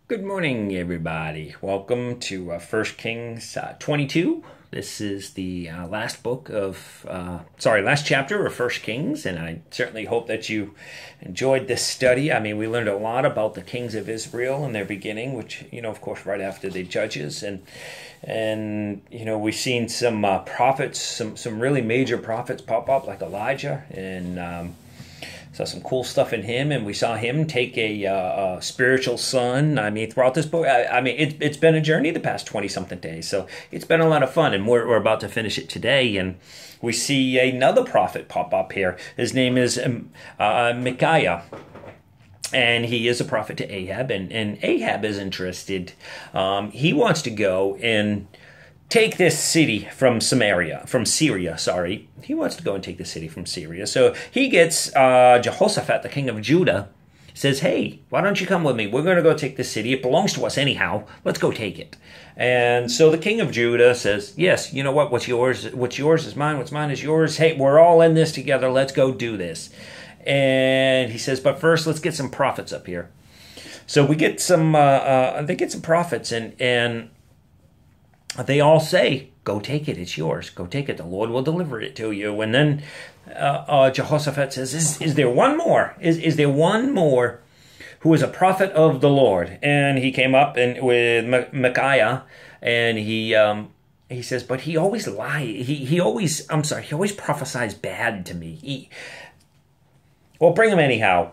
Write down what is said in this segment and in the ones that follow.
Good morning, everybody. Welcome to 1 Kings 22. This is the last chapter of 1 Kings, and I certainly hope that you enjoyed this study. I mean, we learned a lot about the kings of Israel and their beginning, which, of course, right after the Judges, and we've seen some prophets, some really major prophets pop up, like Elijah, and saw some cool stuff in him, and we saw him take a spiritual son. I mean, throughout this book, it's been a journey the past 20-something days, so it's been a lot of fun, and we're about to finish it today, and we see another prophet pop up here. His name is Micaiah, and he is a prophet to Ahab, and Ahab is interested. He wants to go and take this city from Syria. He wants to go and take the city from Syria. So he gets Jehoshaphat, the king of Judah, says, hey, why don't you come with me? We're going to go take this city. It belongs to us anyhow. Let's go take it. And so the king of Judah says, yes, you know what? What's yours is mine. What's mine is yours. Hey, we're all in this together. Let's go do this. And he says, but first, let's get some prophets up here. So we get some, they get some prophets, and they all say, go take it, it's yours. Go take it, the Lord will deliver it to you. And then Jehoshaphat says, is there one more? Is there one more who is a prophet of the Lord? And he came up with Micaiah, and he says, but he always lies. He always prophesies bad to me. Well, bring him anyhow.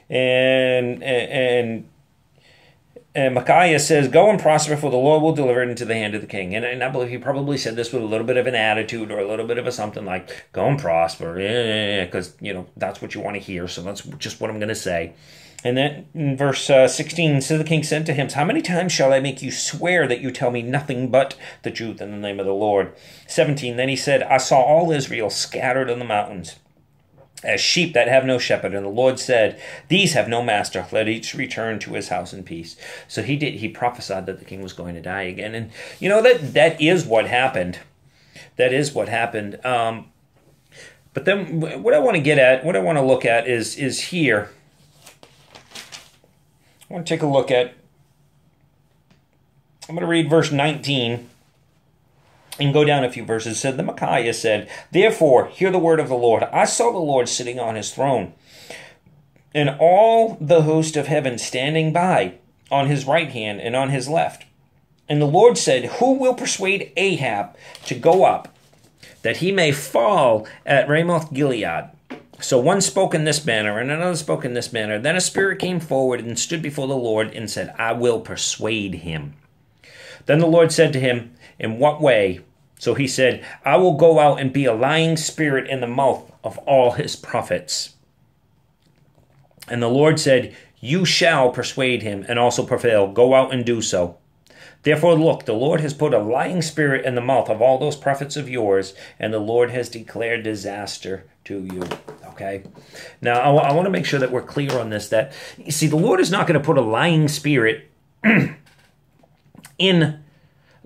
And Micaiah says, go and prosper, for the Lord will deliver it into the hand of the king. And I believe he probably said this with a little bit of an attitude, or a little bit of a something like, go and prosper, because, that's what you want to hear, so that's just what I'm going to say. And then in verse 16, so the king said to him, how many times shall I make you swear that you tell me nothing but the truth in the name of the Lord? 17, then he said, I saw all Israel scattered on the mountains, as sheep that have no shepherd. And the Lord said, these have no master. Let each return to his house in peace. So he prophesied that the king was going to die again. And that is what happened. That is what happened. But then what I want to look at is here. I want to take a look at, I'm going to read verse 19. And go down a few verses. It said, then Micaiah said, therefore, hear the word of the Lord. I saw the Lord sitting on his throne, and all the host of heaven standing by, on his right hand and on his left. And the Lord said, who will persuade Ahab to go up, that he may fall at Ramoth Gilead? So one spoke in this manner, and another spoke in this manner. Then a spirit came forward and stood before the Lord and said, I will persuade him. Then the Lord said to him, in what way? So he said, I will go out and be a lying spirit in the mouth of all his prophets. And the Lord said, you shall persuade him and also prevail. Go out and do so. Therefore, look, the Lord has put a lying spirit in the mouth of all those prophets of yours, and the Lord has declared disaster to you. Okay? Now, I want to make sure that we're clear on this, that, you see, the Lord is not going to put a lying spirit in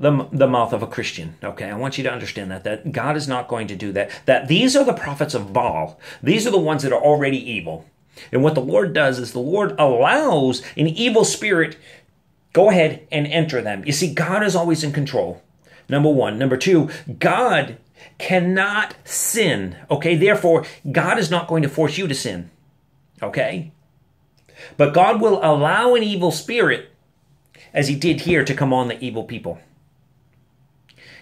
the mouth of a Christian. Okay, I want you to understand that God is not going to do that. That these are the prophets of Baal. These are the ones that are already evil. And what the Lord does is the Lord allows an evil spirit go ahead and enter them. You see, God is always in control. Number one. Number two, God cannot sin. Okay, therefore, God is not going to force you to sin. Okay? But God will allow an evil spirit, as he did here, to come on the evil people.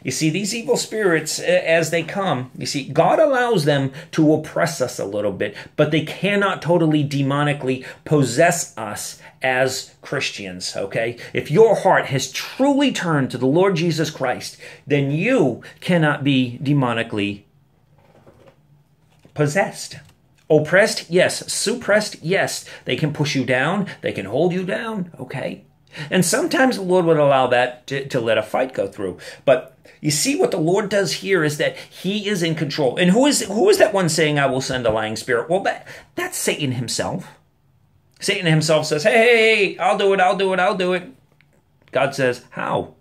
You see, these evil spirits, as they come, you see, God allows them to oppress us a little bit, but they cannot totally demonically possess us as Christians, okay? If your heart has truly turned to the Lord Jesus Christ, then you cannot be demonically possessed. Oppressed, yes. Suppressed, yes. They can push you down. They can hold you down, okay? And sometimes the Lord would allow that to let a fight go through. But you see, what the Lord does here is that he is in control. And who is that one saying, I will send a lying spirit? Well, that's Satan himself. Satan himself says, hey, I'll do it. God says, how?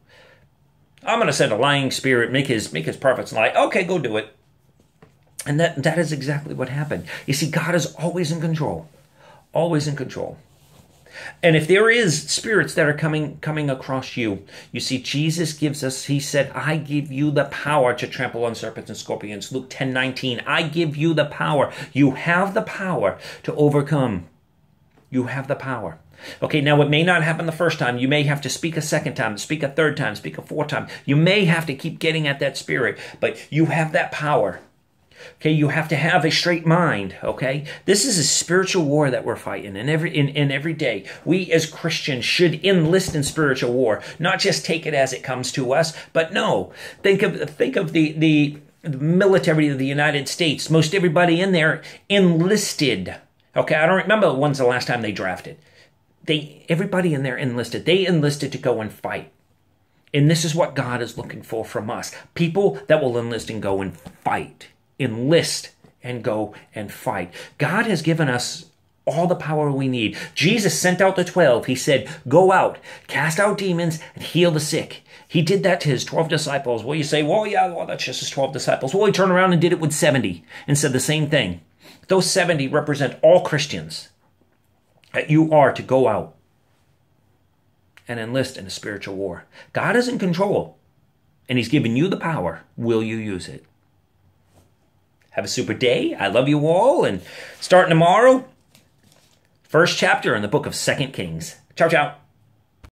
I'm going to send a lying spirit, make his prophets lie. Okay, go do it. And that is exactly what happened. You see, God is always in control. Always in control. And if there is spirits that are coming across you, you see, Jesus gives us, he said, I give you the power to trample on serpents and scorpions. Luke 10:19, I give you the power. You have the power to overcome. You have the power. Okay, now it may not happen the first time. You may have to speak a second time, speak a third time, speak a fourth time. You may have to keep getting at that spirit, but you have that power. Okay, you have to have a straight mind, okay? This is a spiritual war that we're fighting, and every day. We as Christians should enlist in spiritual war, not just take it as it comes to us, but no. Think of the military of the United States. Most everybody in there enlisted. Okay, I don't remember when's the last time they drafted. Everybody in there enlisted. They enlisted to go and fight. And this is what God is looking for from us. People that will enlist and go and fight. Enlist and go and fight. God has given us all the power we need. Jesus sent out the 12. He said, go out, cast out demons, and heal the sick. He did that to his 12 disciples. Well, you say, well, yeah, well, that's just his 12 disciples. Well, he turned around and did it with 70 and said the same thing. Those 70 represent all Christians. That you are to go out and enlist in a spiritual war. God is in control, and he's given you the power. Will you use it? Have a super day. I love you all. And starting tomorrow, first chapter in the book of 2 Kings. Ciao, ciao.